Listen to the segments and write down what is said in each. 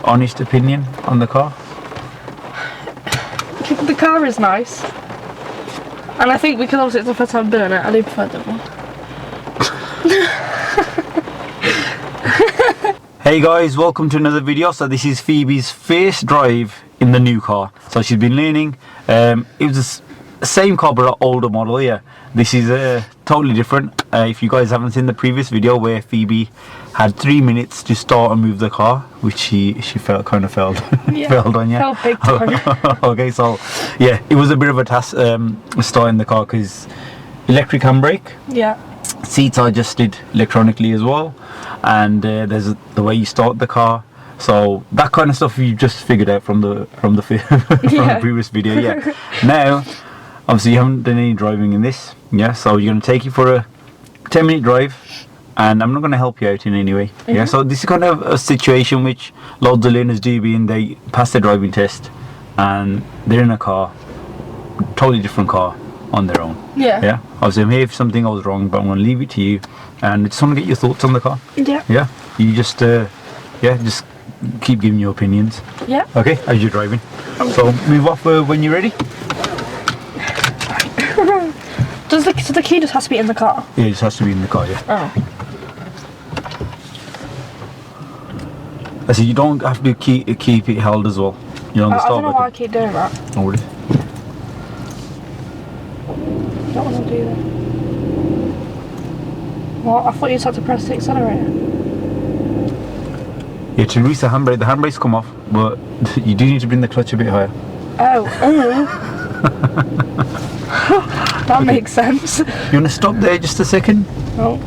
honest opinion on the car? The car is nice. And I think because obviously it's the first time I've done it, I do prefer that one. Hey guys, welcome to another video. So this is Phoebe's first drive in the new car. So she's been learning. It was the same car but an older model. Yeah, this is totally different. If you guys haven't seen the previous video where Phoebe had 3 minutes to start and move the car, which she failed on, yeah. Failed on, yeah. Felt big time. Okay, so yeah, it was a bit of a task starting the car because electric handbrake. Yeah. Seats are adjusted electronically as well, and there's the way you start the car. So that kind of stuff you just figured out from the the previous video. Yeah. Now, obviously you haven't done any driving in this. Yeah. So you're gonna take you for a 10-minute drive, and I'm not gonna help you out in any way. Mm-hmm. Yeah. So this is kind of a situation which loads of learners do, being they pass their driving test, and they're in a car, totally different car, on their own. Yeah. Yeah. Obviously I'm here if something goes wrong, but I'm going to leave it to you, and I just want to get your thoughts on the car. Yeah. Yeah. You just just keep giving your opinions. Yeah. Okay, as you're driving. Okay. So move off when you're ready. So the key just has to be in the car? Yeah, it just has to be in the car, yeah. Oh. I see, you don't have to keep it held as well. You're on the start I don't know why I keep doing that. Oh, really? I don't want to do that. What? I thought you just had to press the accelerator. Yeah, to release the handbrake's come off, but you do need to bring the clutch a bit higher. Oh. That makes sense. You want to stop there just a second? Oh.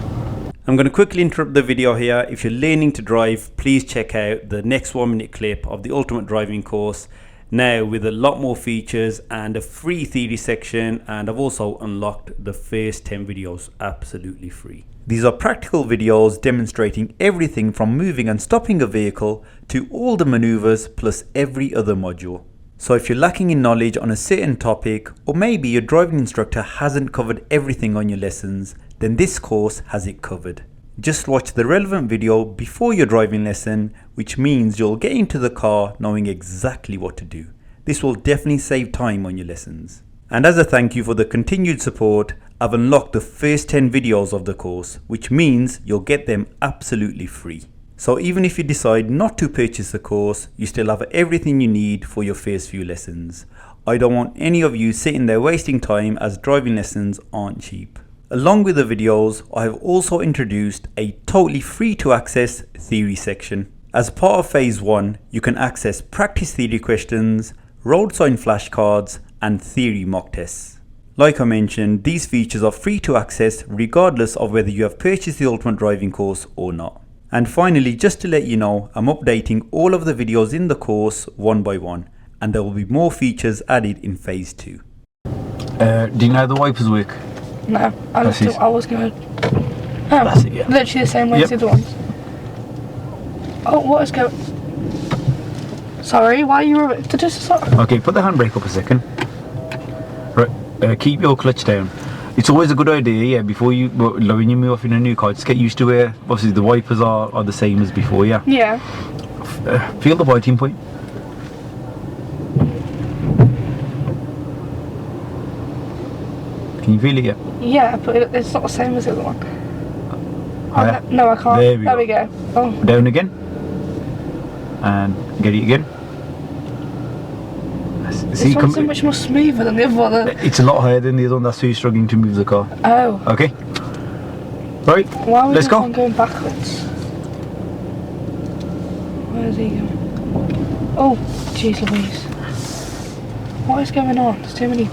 I'm going to quickly interrupt the video here. If you're learning to drive, please check out the next 1-minute clip of the Ultimate Driving course. Now with a lot more features and a free theory section, and I've also unlocked the first 10 videos absolutely free. These are practical videos demonstrating everything from moving and stopping a vehicle to all the maneuvers plus every other module. So if you're lacking in knowledge on a certain topic, or maybe your driving instructor hasn't covered everything on your lessons, then this course has it covered. Just watch the relevant video before your driving lesson, which means you'll get into the car knowing exactly what to do. This will definitely save time on your lessons. And as a thank you for the continued support, I've unlocked the first 10 videos of the course, which means you'll get them absolutely free. So even if you decide not to purchase the course, you still have everything you need for your first few lessons. I don't want any of you sitting there wasting time, as driving lessons aren't cheap. Along with the videos, I have also introduced a totally free to access theory section. As part of phase 1, you can access practice theory questions, road sign flashcards, and theory mock tests. Like I mentioned, these features are free to access regardless of whether you have purchased the Ultimate Driving course or not. And finally, just to let you know, I'm updating all of the videos in the course one by one, and there will be more features added in phase 2. Do you know how the wipers work? No, I was going to... Oh, that's it, yeah. Literally the same way as the other ones. Oh, what is going... Sorry, why are you... Okay, put the handbrake up a second. Right, keep your clutch down. It's always a good idea, yeah, before you, when you move off in a new car, just get used to where, obviously, the wipers are the same as before, yeah? Yeah. Feel the biting point. Can you feel it yet? Yeah, but it's not the same as the other one. Higher. No, I can't. There we go. Oh. Down again. And get it again. This one's so much more smoother than the other one. It's a lot higher than the other one, that's why you're struggling to move the car. Oh. Okay. Right, why was let's go. One going backwards? Where is he going? Oh, jeez Louise. What is going on? There's too many...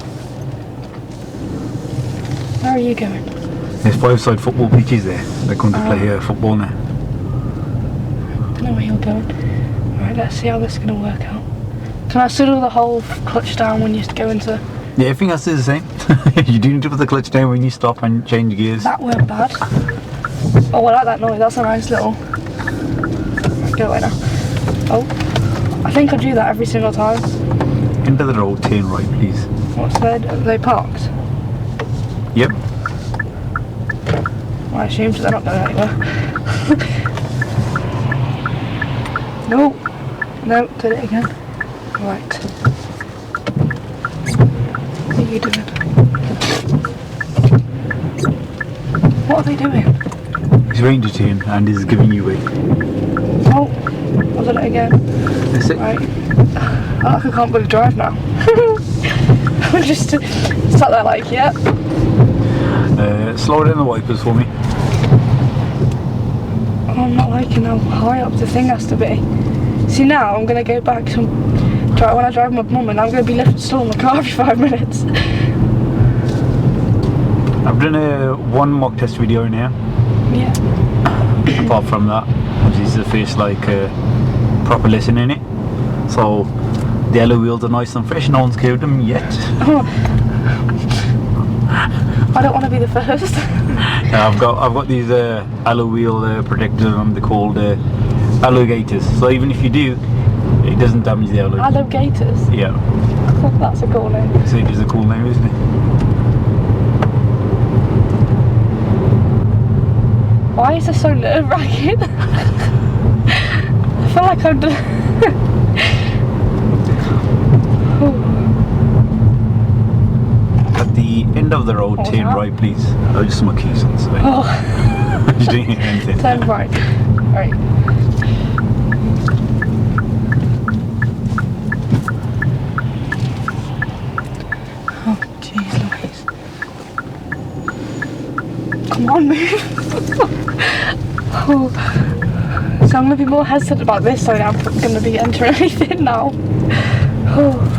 Where are you going? There's 5-side football pitches there. They're going to play football now. I don't know where you're going. Alright, let's see how this is going to work out. Can I still do the whole clutch down when you go into... Yeah, everything else is the same. You do need to put the clutch down when you stop and change gears. That weren't bad. Oh, I like that noise. That's a nice little... Go away now. Oh, I think I do that every single time. Into the road, turn right, please. What's that? Are they parked? Yep. I assume they're not going anywhere. No. No, did it again. Right. What are you doing? What are they doing? He's ranged it in and he's giving you way. Oh, I did it again. That's it. Right. I can't really drive now. I'm just sat there like, yeah. Slow down the wipers for me. Oh, I'm not liking how high up the thing has to be. See, now I'm going to go back to when I drive my mum, and I'm going to be left still in the car every 5 minutes. I've done one mock test video in here. Yeah. Apart from that, this is the first like proper lesson in it. So the alloy wheels are nice and fresh. No one's curved them yet. I don't want to be the first. I've got these alloy wheel protectors on. They're called alligators. So even if you do, it doesn't damage the alloy. Alligators? Yeah. That's a cool name. So it is a cool name, isn't it? Why is this so nerve-wracking? I feel like I'm At the end of the road, What was turn that? right, please. Oh, just my keys on the side. Oh, You're doing anything. turn right. Right. Oh, jeez Louise. Come on, move. Oh. So I'm going to be more hesitant about this, so I'm going to be entering anything now. Oh.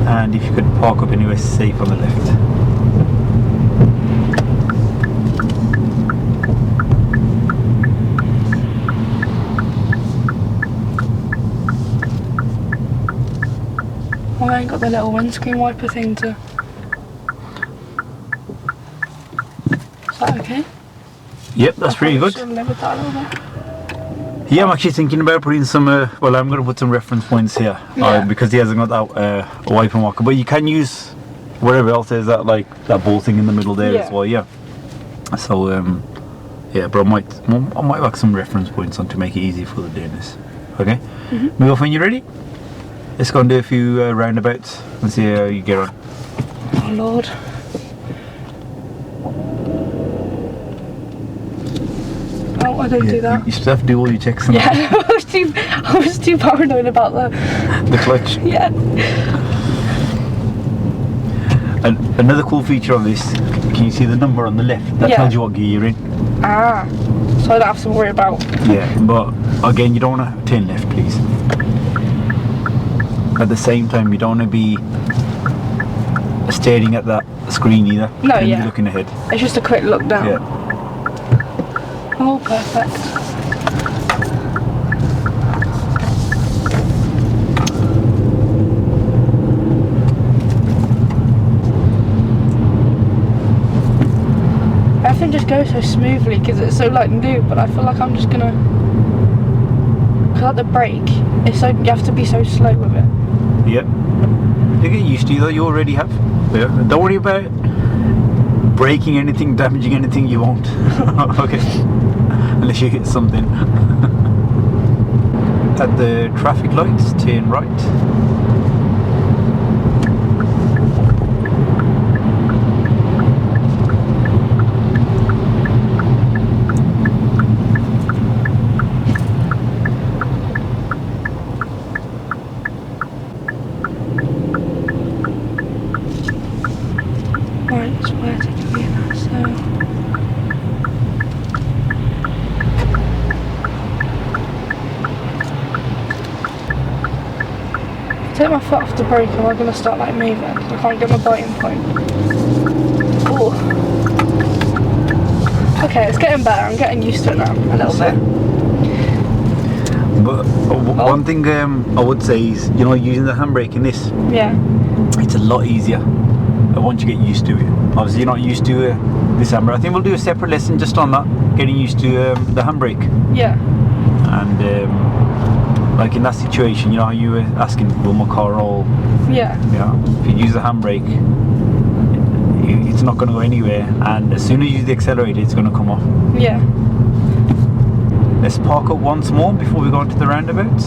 And if you could park up anywhere safe on the left. Oh, I ain't got the little windscreen wiper thing to... Is that okay? Yep, that's pretty good. Should limit that a little bit. Yeah, I'm actually thinking about putting some, well, I'm going to put some reference points here. Yeah. Because he hasn't got that wiper marker. But you can use whatever else there's that, like, that ball thing in the middle there as well, yeah. So, yeah, but I might whack some reference points on to make it easy for the doing this. Okay? Move off when you're ready. Let's go and do a few roundabouts and see how you get on. Oh, Lord. Oh, I don't do that. You still have to do all your checks and Yeah, I was too paranoid about the clutch. Yeah. And another cool feature of this, can you see the number on the left? That Yeah. tells you what gear you're in. Ah, so I don't have to worry about... Yeah, but again, you don't want to turn left, please. At the same time, you don't want to be staring at that screen either. No, You're yeah. looking ahead. It's just a quick look down. Yeah. Oh, perfect. Everything just goes so smoothly because it's so like new, but I feel like I'm just gonna... Because like the brake, it's so, you have to be so slow with it. Yep. You get used to it though, you already have. Yeah. Don't worry about breaking anything, damaging anything, you won't. Okay. Unless you hit something. At the traffic lights, turn right. Right, so where to go now, so... Take my foot off the brake and I'm going to start like moving. I can't get my biting point. Oh. Okay, it's getting better. I'm getting used to it now, a little bit. But one thing I would say is, you know, using the handbrake in this, Yeah. it's a lot easier once you get used to it. Obviously, you're not used to this handbrake. I think we'll do a separate lesson just on that, getting used to the handbrake. Yeah. And like in that situation, you know how you were asking, will my car roll? Yeah. Yeah. If you use the handbrake, it's not going to go anywhere, and as soon as you use the accelerator, it's going to come off. Yeah. Let's park up once more before we go into the roundabouts.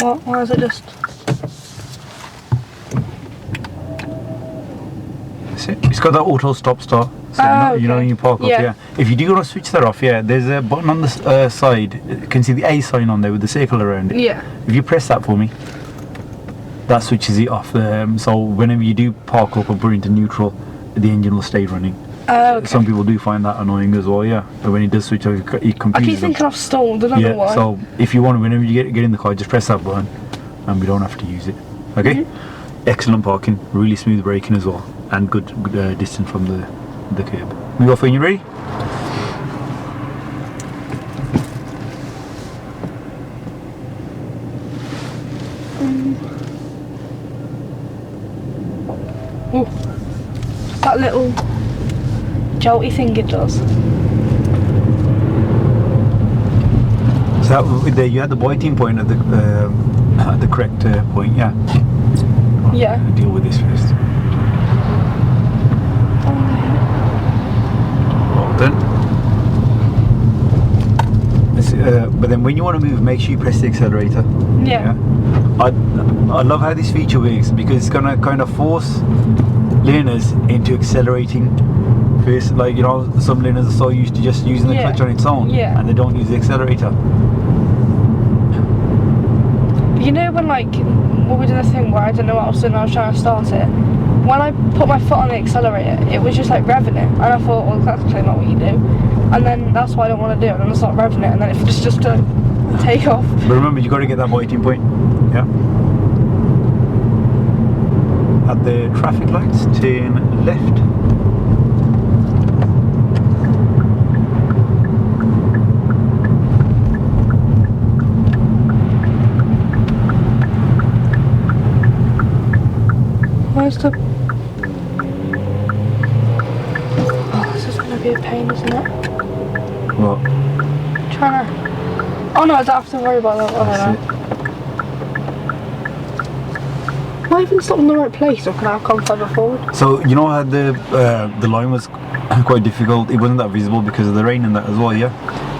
What? Why is it just... It's got that auto stop start. So you know when you park up, yeah. If you do want to switch that off, there's a button on the side. You can see the A sign on there with the circle around it. Yeah. If you press that for me, that switches it off. So whenever you do park up and put into neutral, the engine will stay running. Okay. Some people do find that annoying as well, yeah. But when it does switch off, it confuses I keep thinking I've stalled, I don't know why. So if you want, whenever you get in the car, just press that button and we don't have to use it. Okay? Excellent parking, really smooth braking as well, and good distance from the curb. We go for you ready? Oh, that little jolty thing it does. So that, you had the biting point at the correct point, yeah. Yeah. I'll deal with this first. Well done. But then when you want to move, make sure you press the accelerator. Yeah. I love how this feature works because it's gonna kind of force learners into accelerating first. Like, you know, some learners are so used to just using the clutch on its own, and they don't use the accelerator. You know when, like, when we did the thing where I didn't know what I was doing, I was trying to start it. When I put my foot on the accelerator, it was just like revving it, and I thought, well, that's clearly not what you do. And then that's what I don't want to do, and then I start revving it, and then it's just to take off. But remember, you got to get that biting point. Yeah. At the traffic lights, turn left. Where's the... Oh, this is going to be a pain, isn't it? What? Trying to... Oh no, I don't have to worry about that. Am I even stopped in the right place, or can I have come further forward? So you know how the line was quite difficult. It wasn't that visible because of the rain and that as well. Yeah.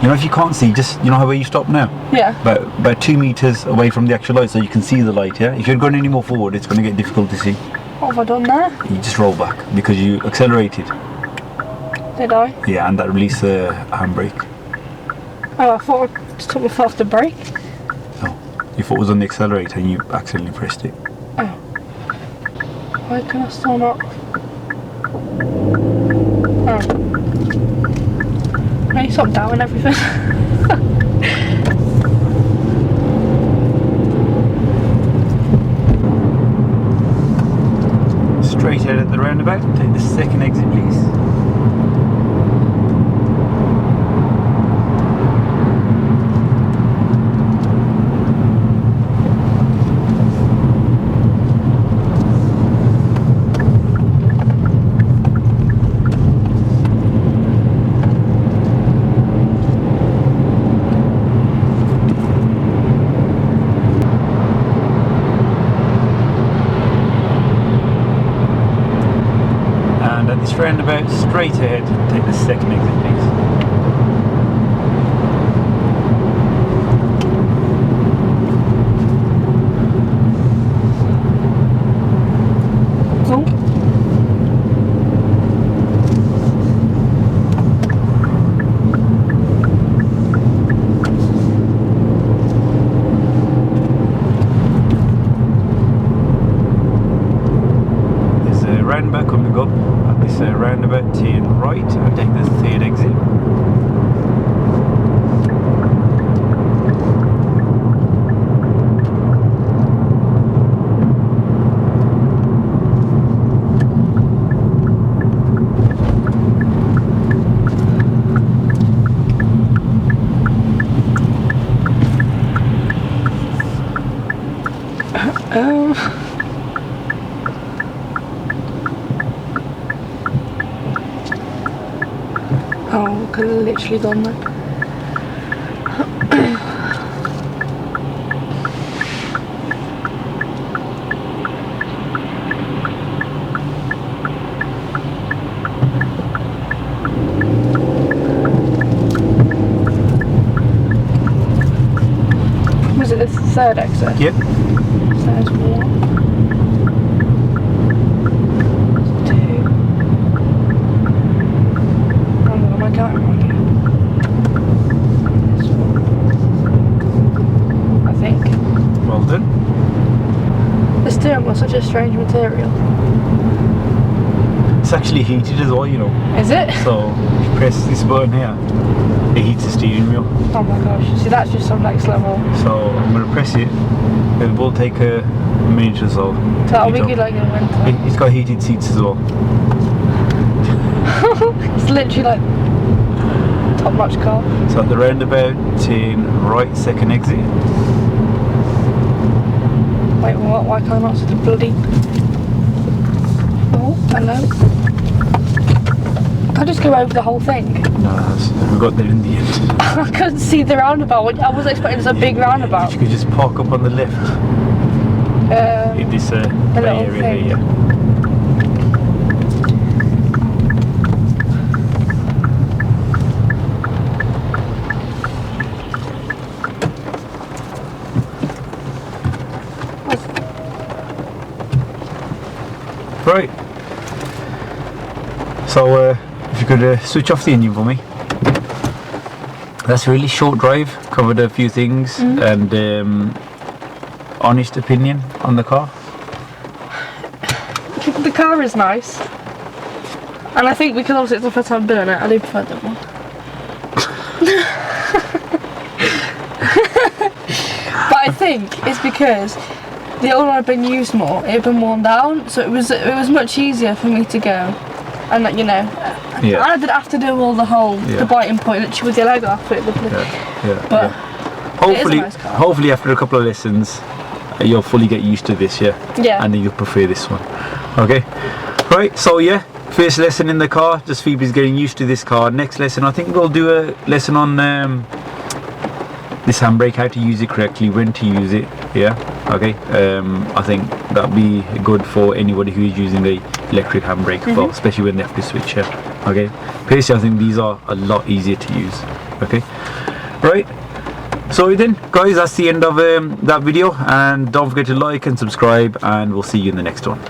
You know, if you can't see, just, you know how where you stop now? Yeah. About 2 meters away from the actual light, so you can see the light. Yeah. If you're going any more forward, it's going to get difficult to see. What have I done there? You just roll back because you accelerated. Did I? Yeah, and that released the handbrake. Oh, I thought I just took my foot off the brake. No, your foot was on the accelerator and you accidentally pressed it. Oh. Why can I still not? Oh. Can you stop down everything? Straight ahead at the roundabout, take the second exit please. Roundabout, straight ahead, take the second exit please. Oh. There's a roundabout coming up. This roundabout, turn right and take the third exit. Oh, could have literally gone there. third exit? Yep. So there's 1. There's 2. Oh, what am I counting wrong here? There's 4. I think. Well done. The steering wheel's such a strange material. It's actually heated as well, you know. Is it? So if you press this button here, it heats the steering wheel. Oh my gosh. See, that's just some next level. So I'm going to press it. It will take a minute or so. So that'll be Heat good up. like in winter. It's got heated seats as well. It's literally like top-notch car. So at the roundabout, turn right, second exit. Wait, what? Why can't I not see the bloody... Oh, hello. Can I just go over the whole thing? No, we got there in the end. I couldn't see the roundabout. I was expecting a big roundabout. You could just park up on the left in this bay little area thing. here. Right. So if you could switch off the engine for me. That's a really short drive, covered a few things, and honest opinion on the car. The car is nice. And I think because obviously it's the first time I've been on it, I do prefer that one. But I think it's because the old one had been used more, it had been worn down, so it was much easier for me to go. And like, you know, Yeah. I didn't have to do all the whole Yeah. the biting point literally with your leg off it. But Hopefully, nice car. hopefully after a couple of lessons, you'll fully get used to this, yeah. Yeah. And then you'll prefer this one. Okay. Right. So yeah, first lesson in the car. Just Phoebe's getting used to this car. Next lesson, I think we'll do a lesson on this handbrake, how to use it correctly, when to use it. Yeah. Okay. I think that'll be good for anybody who is using the electric handbrake, especially when they have to switch. Yeah. Okay. Personally, I think these are a lot easier to use. Okay. Right. So then, guys, that's the end of that video, and don't forget to like and subscribe, and we'll see you in the next one.